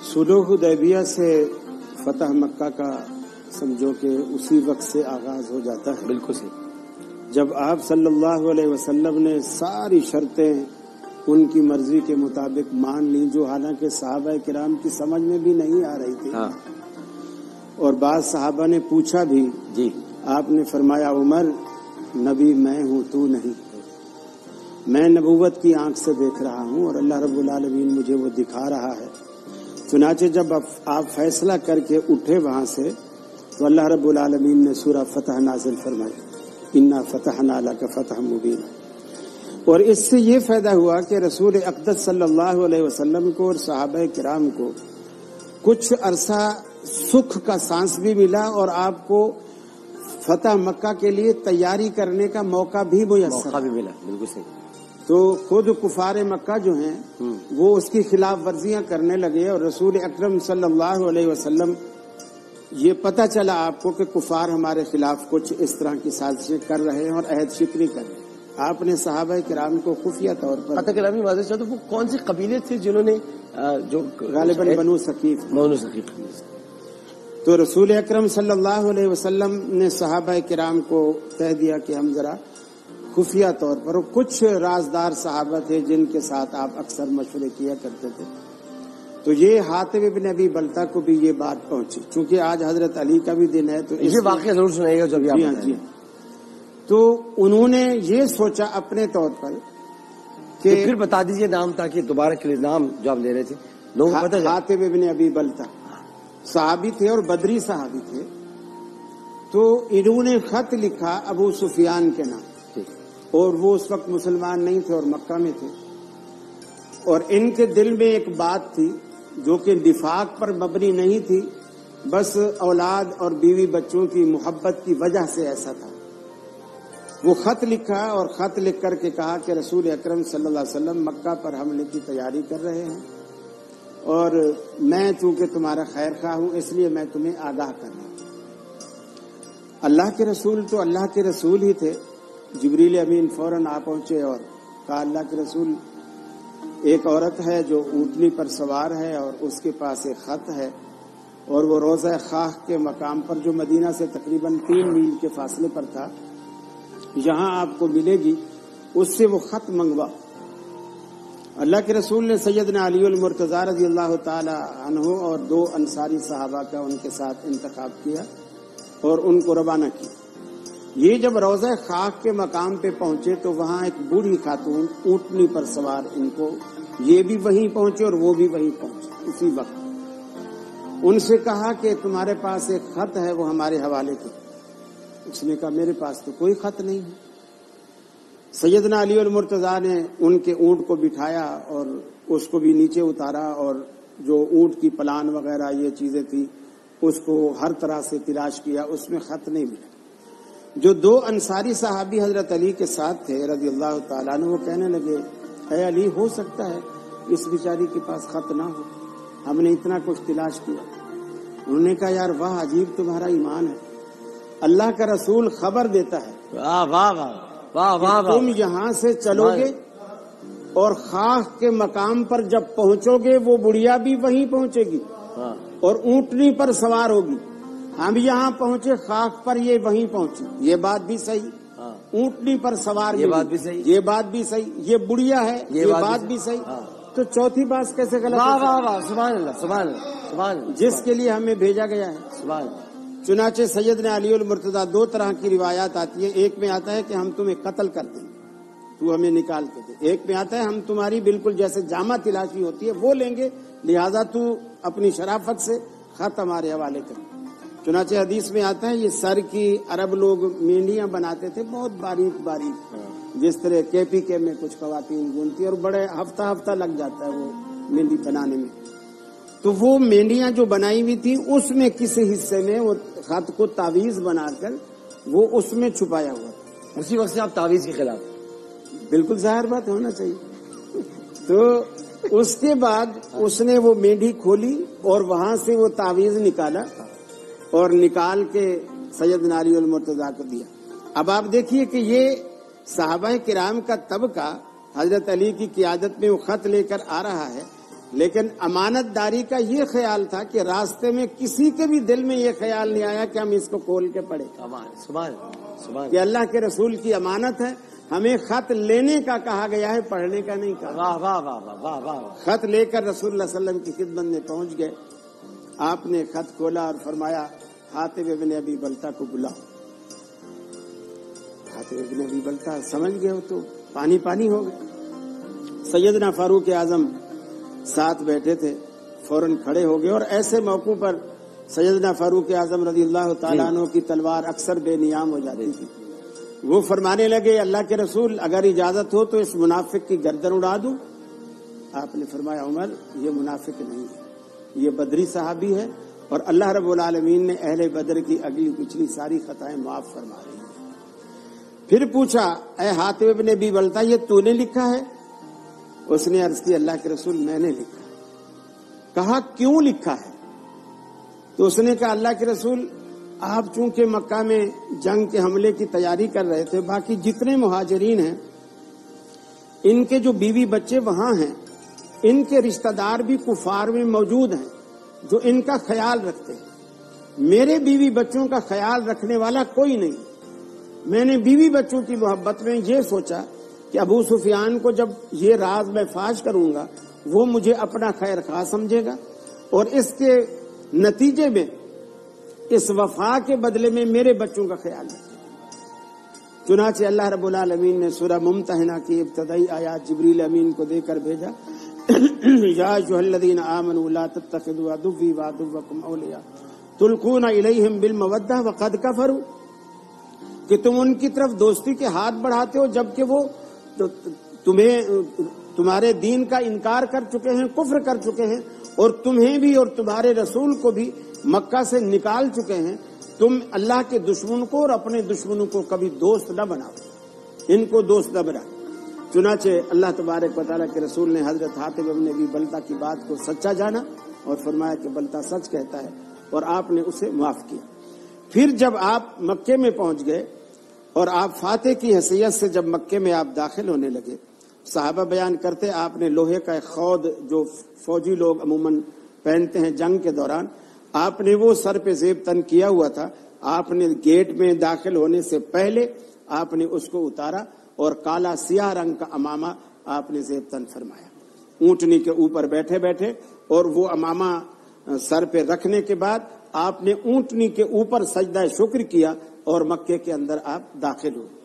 صلح حدیبیہ سے فتح مکہ کا سمجھو کہ اسی وقت سے آغاز ہو جاتا ہے. بالکل صحیح. جب آپ صلی اللہ علیہ وسلم نے ساری شرطیں ان کی مرضی کے مطابق مان لی، جو حالانکہ صحابہ کرام کی سمجھ میں بھی نہیں آ رہی تھی. ہاں. اور بعض صحابہ نے پوچھا بھی. جی. آپ نے فرمایا عمر نبی میں ہوں تو نہیں، میں نبوت کی آنکھ سے دیکھ رہا ہوں اور اللہ رب العالمین مجھے وہ دکھا رہا ہے. چنانچہ جب آپ فیصلہ کر کے اٹھے وہاں سے تو اللہ رب العالمین نے سورہ فتح نازل فرمائی، انا فتحنا لک فتحا مبینا. اور اس سے یہ فائدہ ہوا کہ رسول اقدس صلی اللہ علیہ وسلم کو اور صحابہ کرام کو کچھ عرصہ سکھ کا سانس بھی ملا اور آپ کو فتح مکہ کے لیے تیاری کرنے کا موقع بھی میسر ملا. بالکل صحیح. تو خود کفار مکہ جو ہیں وہ اس کی خلاف ورزیاں کرنے لگے اور رسول اکرم صلی اللہ علیہ وسلم یہ پتہ چلا آپ کو کہ کفار ہمارے خلاف کچھ اس طرح کی سازشیں کر رہے ہیں اور عہد شکنی کر رہے ہیں. آپ نے صحابہ کرام کو خفیہ طور پر وہ کون سے قبیلے تھے جنہوں نے جو غالباً بنو ثقیف. تو رسول اکرم صلی اللہ علیہ وسلم نے صحابہ کرام کو کہہ دیا کہ ہم ذرا خفیہ طور پر، اور کچھ رازدار صحابہ تھے جن کے ساتھ آپ اکثر مشورے کیا کرتے تھے. تو یہ حاتب ابن ابی بلتہ کو بھی یہ بات پہنچی، چونکہ آج حضرت علی کا بھی دن ہے تو یہ واقعہ ضرور سنائیے گا جب جی ہاں جی. تو انہوں نے یہ سوچا اپنے طور پر کہ پھر بتا دیجئے نام تاکہ دوبارہ کے نام جو آپ لے رہے تھے. حاتب ابن ابی بلتہ صحابی تھے اور بدری صحابی تھے. تو انہوں نے خط لکھا ابو سفیان کے نام، اور وہ اس وقت مسلمان نہیں تھے اور مکہ میں تھے. اور ان کے دل میں ایک بات تھی جو کہ نفاق پر مبنی نہیں تھی، بس اولاد اور بیوی بچوں کی محبت کی وجہ سے ایسا تھا. وہ خط لکھا اور خط لکھ کر کے کہا کہ رسول اکرم صلی اللہ علیہ وسلم مکہ پر حملے کی تیاری کر رہے ہیں اور میں چونکہ تمہارا خیر خواہ ہوں اس لیے میں تمہیں آگاہ کر رہا ہوں. اللہ کے رسول تو اللہ کے رسول ہی تھے. جبریل امین فوراً آ پہنچے اور کہا اللہ کے رسول، ایک عورت ہے جو اونٹنی پر سوار ہے اور اس کے پاس ایک خط ہے اور وہ روضہ خاک کے مقام پر جو مدینہ سے تقریباً 3 میل کے فاصلے پر تھا، یہاں آپ کو ملے گی، اس سے وہ خط منگوا. اللہ کے رسول نے سیدنا علی المرتضیٰ رضی اللہ تعالی عنہ اور 2 انصاری صحابہ کا ان کے ساتھ انتخاب کیا اور ان کو روانہ کیا. یہ جب روضہ خاک کے مقام پہ پہنچے تو وہاں ایک بوڑھی خاتون اونٹنی پر سوار، ان کو یہ بھی وہیں پہنچے اور وہ بھی وہیں پہنچے اسی وقت. ان سے کہا کہ تمہارے پاس ایک خط ہے، وہ ہمارے حوالے کرو. اس نے کہا میرے پاس تو کوئی خط نہیں ہے. سیدنا علی المرتضیٰ نے ان کے اونٹ کو بٹھایا اور اس کو بھی نیچے اتارا اور جو اونٹ کی پلان وغیرہ یہ چیزیں تھی اس کو ہر طرح سے تلاش کیا، اس میں خط نہیں ملا. جو 2 انصاری صحابی حضرت علی کے ساتھ تھے رضی اللہ تعالیٰ عنہ، وہ کہنے لگے اے علی، ہو سکتا ہے اس بیچاری کے پاس خط نہ ہو، ہم نے اتنا کچھ تلاش کیا. انہوں نے کہا یار واہ، عجیب تمہارا ایمان ہے. اللہ کا رسول خبر دیتا ہے واہ واہ واہ واہ، تم یہاں سے چلو گے اور خاک کے مقام پر جب پہنچو گے وہ بڑھیا بھی وہیں پہنچے گی اور اونٹنی پر سوار ہوگی. ہم یہاں پہنچے خاک پر، یہ وہیں پہنچی. یہ بات بھی صحیح، اونٹنی پر سوار، یہ بات بھی صحیح، یہ بات بھی صحیح، یہ بڑھیا ہے، یہ بات بھی صحیح. تو چوتھی بات کیسے غلط؟ واہ واہ واہ، سبحان اللہ سبحان اللہ سبحان اللہ، جس کے لیے ہمیں بھیجا گیا ہے. سبحان اللہ. چنانچہ سیدنا علی المرتضیٰ 2 طرح کی روایات آتی ہیں. ایک میں آتا ہے کہ ہم تمہیں قتل کر دیں، تو ہمیں نکال کے دے. ایک میں آتا ہے ہم تمہاری بالکل جیسے جامع تلاشی ہوتی ہے وہ لیں گے، لہذا تو اپنی شرافت سے خط ہمارے حوالے کر. چنانچہ حدیث میں آتا ہے یہ سر کی عرب لوگ مینڈیاں بناتے تھے بہت باریک باریک، جس طرح KPK میں کچھ خواتین بنتی اور بڑے ہفتہ لگ جاتا ہے وہ مینڈی بنانے میں. تو وہ مینڈیاں جو بنائی ہوئی تھی اس میں کسی حصے میں وہ خط کو تعویذ بنا کر وہ اس میں چھپایا ہوا تھا. اسی وقت سے آپ تعویذ کے خلاف؟ بالکل ظاہر بات ہونا چاہیے. تو اس کے بعد اس نے وہ مینڈی کھولی اور وہاں سے وہ تعویذ نکالا اور نکال کے سیدنا علی المرتضیٰ کو دیا. اب آپ دیکھیے کہ یہ صحابہ کرام کا طبقہ حضرت علی کی قیادت میں وہ خط لے کر آ رہا ہے لیکن امانت داری کا یہ خیال تھا کہ راستے میں کسی کے بھی دل میں یہ خیال نہیں آیا کہ ہم اس کو کھول کے پڑھیں، کہ اللہ کے رسول کی امانت ہے، ہمیں خط لینے کا کہا گیا ہے، پڑھنے کا نہیں کہا۔ واہ واہ واہ واہ واہ واہ۔ خط لے کر رسول اللہ صلی اللہ علیہ وسلم کی خدمت میں پہنچ گئے۔ آپ نے خط کھولا اور فرمایا حاتب ابن ابی بلتہ کو بلاؤ۔ حاتب ابن ابی بلتہ سمجھ گئے ہو تو پانی پانی ہو گئے۔ سیدنا فاروق اعظم ساتھ بیٹھے تھے، فوراً کھڑے ہو گئے، اور ایسے موقعوں پر سیدنا فاروق اعظم رضی اللہ تعالیٰ عنہ کی تلوار اکثر بے نیام ہو جاتی تھی۔ وہ فرمانے لگے اللہ کے رسول اگر اجازت ہو تو اس منافق کی گردن اڑا دوں۔ آپ نے فرمایا عمر یہ منافق نہیں ہے، یہ بدری صحابی ہے، اور اللہ رب العالمین نے اہل بدر کی اگلی پچھلی ساری خطائیں معاف فرما رہی ہیں۔ پھر پوچھا اے حاتب ابن ابی بلتہ یہ تو نے لکھا ہے؟ اس نے عرض کی اللہ کے رسول میں نے لکھا۔ کہا کیوں لکھا ہے؟ تو اس نے کہا اللہ کے رسول آپ چونکہ مکہ میں جنگ کے حملے کی تیاری کر رہے تھے، باقی جتنے مہاجرین ہیں ان کے جو بیوی بچے وہاں ہیں، ان کے رشتہ دار بھی کفار میں موجود ہیں جو ان کا خیال رکھتے ہیں۔ میرے بیوی بچوں کا خیال رکھنے والا کوئی نہیں۔ میں نے بیوی بچوں کی محبت میں یہ سوچا کہ ابو سفیان کو جب یہ راز میں فاش کروں گا وہ مجھے اپنا خیر خواہ سمجھے گا، اور اس کے نتیجے میں اس وفا کے بدلے میں میرے بچوں کا خیال رکھے۔ چنانچہ اللہ رب العالمین نے سورہ ممتحنہ کی ابتدائی آیات جبریل امین کو دے کر بھیجا یا ایھا الذین آمنوا لا تتخذوا عدوی وعدوکم اولیاء تلقون الیہم بالمودہ وقد کفروا، کہ تم ان کی طرف دوستی کے ہاتھ بڑھاتے ہو جبکہ وہ تمہارے دین کا انکار کر چکے ہیں، کفر کر چکے ہیں، اور تمہیں بھی اور تمہارے رسول کو بھی مکہ سے نکال چکے ہیں۔ تم اللہ کے دشمن کو اور اپنے دشمنوں کو کبھی دوست نہ بناؤ، ان کو دوست نہ بناؤ۔ چنانچہ اللہ تبارک و تعالیٰ کے رسول نے حضرت حاتب ابن ابی بلتہ کی بات کو سچا جانا اور فرمایا کہ بلتہ سچ کہتا ہے، اور آپ نے اسے معاف کیا۔ پھر جب آپ مکے میں پہنچ گئے اور آپ فاتح کی حیثیت سے جب مکے میں آپ داخل ہونے لگے، صحابہ بیان کرتے آپ نے لوہے کا ایک خود جو فوجی لوگ عموماً پہنتے ہیں جنگ کے دوران، آپ نے وہ سر پہ زیب تن کیا ہوا تھا۔ آپ نے گیٹ میں داخل ہونے سے پہلے آپ نے اس کو اتارا اور کالا سیاہ رنگ کا امامہ آپ نے زیب تن فرمایا، اونٹنی کے اوپر بیٹھے بیٹھے، اور وہ امامہ سر پہ رکھنے کے بعد آپ نے اونٹنی کے اوپر سجدہ شکر کیا اور مکے کے اندر آپ داخل ہوئے۔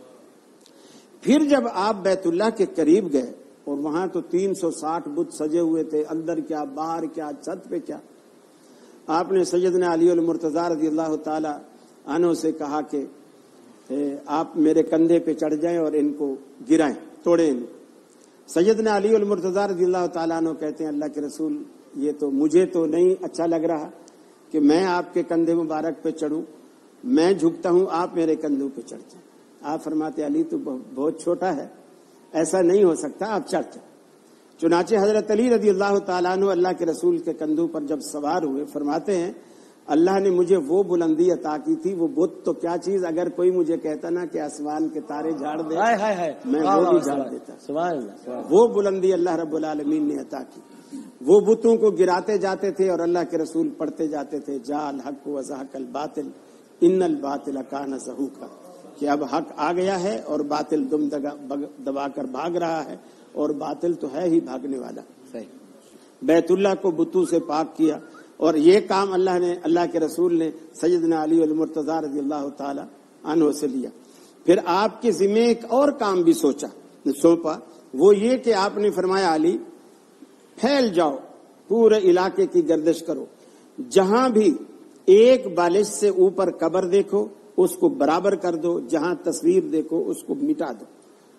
پھر جب آپ بیت اللہ کے قریب گئے، اور وہاں تو 360 بت سجے ہوئے تھے، اندر کیا باہر کیا چھت پہ کیا، آپ نے سیدنا علی المرتضیٰ رضی اللہ تعالی عنہ سے کہا کہ آپ میرے کندھے پہ چڑھ جائیں اور ان کو گرائیں، توڑیں ان کو۔ سیدنا علی المرتضیٰ رضی اللہ تعالیٰ عنہ کہتے ہیں اللہ کے رسول یہ تو مجھے تو نہیں اچھا لگ رہا کہ میں آپ کے کندھے مبارک پہ چڑھوں، میں جھکتا ہوں آپ میرے کندھوں پہ چڑھ جائیں۔ آپ فرماتے علی تو بہت چھوٹا ہے، ایسا نہیں ہو سکتا، آپ چڑھ جائیں۔ چنانچہ حضرت علی رضی اللہ تعالیٰ عنہ اللہ کے رسول کے کندھوں پر جب سوار ہوئے، فرماتے ہیں اللہ نے مجھے وہ بلندی عطا کی تھی، وہ بت تو کیا چیز، اگر کوئی مجھے کہتا نا کہ آسمان کے تارے جھاڑ دے میں وہ بھی جھاڑ دیتا۔ وہ بلندی اللہ رب العالمین نے عطا کی۔ وہ بتوں کو گراتے جاتے تھے اور اللہ کے رسول پڑھتے جاتے تھے جاء الحق وزهق الباطل ان الباطل کان زہوقا، کہ اب حق آ گیا ہے اور باطل دم دبا کر بھاگ رہا ہے، اور باطل تو ہے ہی بھاگنے والا۔ بیت اللہ کو بتوں سے پاک کیا، اور یہ کام اللہ کے رسول نے سیدنا علی المرتضیٰ رضی اللہ تعالی عنہ سے لیا۔ پھر آپ کے ذمہ ایک اور کام بھی سونپا، وہ یہ کہ آپ نے فرمایا علی پھیل جاؤ، پورے علاقے کی گردش کرو، جہاں بھی ایک بالش سے اوپر قبر دیکھو اس کو برابر کر دو، جہاں تصویر دیکھو اس کو مٹا دو۔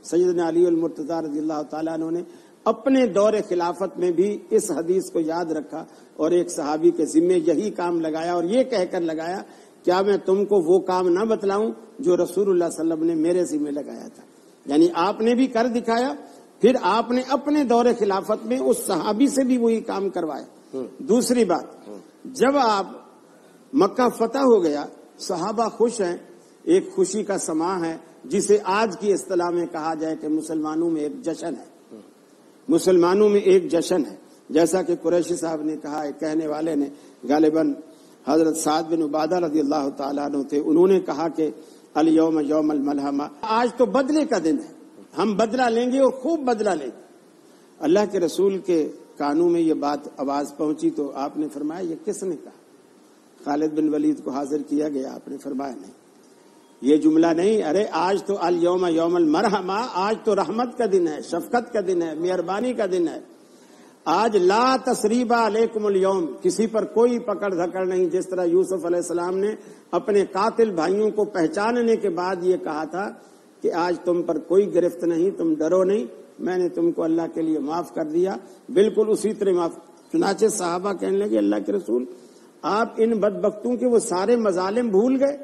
سیدنا علی المرتضیٰ رضی اللہ تعالیٰ عنہ نے اپنے دور خلافت میں بھی اس حدیث کو یاد رکھا اور ایک صحابی کے ذمہ یہی کام لگایا، اور یہ کہہ کر لگایا کیا میں تم کو وہ کام نہ بتلاؤں جو رسول اللہ صلی اللہ علیہ وسلم نے میرے ذمہ لگایا تھا۔ یعنی آپ نے بھی کر دکھایا، پھر آپ نے اپنے دور خلافت میں اس صحابی سے بھی وہی کام کروایا۔ دوسری بات، جب آپ مکہ فتح ہو گیا، صحابہ خوش ہیں، ایک خوشی کا سماں ہے جسے آج کی اصطلاح میں کہا جائے کہ مسلمانوں میں ایک جشن ہے، مسلمانوں میں ایک جشن ہے۔ جیسا کہ قریشی صاحب نے کہا ہے، کہنے والے نے غالباً حضرت سعد بن عبادہ رضی اللہ تعالیٰ عنہ تھے، انہوں نے کہا کہ الیوم یوم الملحمہ، آج تو بدلے کا دن ہے، ہم بدلہ لیں گے اور خوب بدلہ لیں گے۔ اللہ کے رسول کے کانوں میں یہ بات آواز پہنچی تو آپ نے فرمایا یہ کس نے کہا؟ خالد بن ولید کو حاضر کیا گیا، آپ نے فرمایا نہیں یہ جملہ نہیں، ارے آج تو الیوم یوم المرحمہ، آج تو رحمت کا دن ہے، شفقت کا دن ہے، مہربانی کا دن ہے۔ آج لا تثریب علیکم الیوم، کسی پر کوئی پکڑ دھکڑ نہیں، جس طرح یوسف علیہ السلام نے اپنے قاتل بھائیوں کو پہچاننے کے بعد یہ کہا تھا کہ آج تم پر کوئی گرفت نہیں، تم ڈرو نہیں، میں نے تم کو اللہ کے لیے معاف کر دیا، بالکل اسی طرح معاف۔ چنانچہ صحابہ کہنے لگے اللہ کے رسول آپ ان بدبختوں کے وہ سارے مظالم بھول گئے،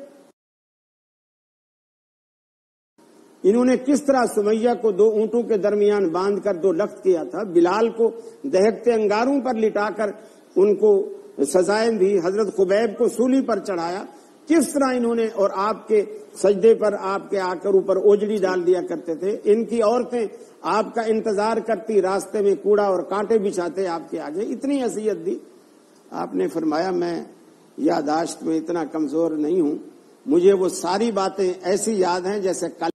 انہوں نے کس طرح سمیہ کو 2 اونٹوں کے درمیان باندھ کر 2 لخت کیا تھا، بلال کو دہکتے انگاروں پر لٹا کر ان کو سزائیں دی، حضرت خبیب کو سولی پر چڑھایا، کس طرح انہوں نے، اور آپ کے سجدے پر آپ کے آ کر اوپر اوجڑی ڈال دیا کرتے تھے، ان کی عورتیں آپ کا انتظار کرتی، راستے میں کوڑا اور کانٹے بچھاتے آپ کے آگے، اتنی اذیت دی۔ آپ نے فرمایا میں یاداشت میں اتنا کمزور نہیں ہوں، مجھے وہ ساری باتیں ایسی یاد ہیں جیسے کل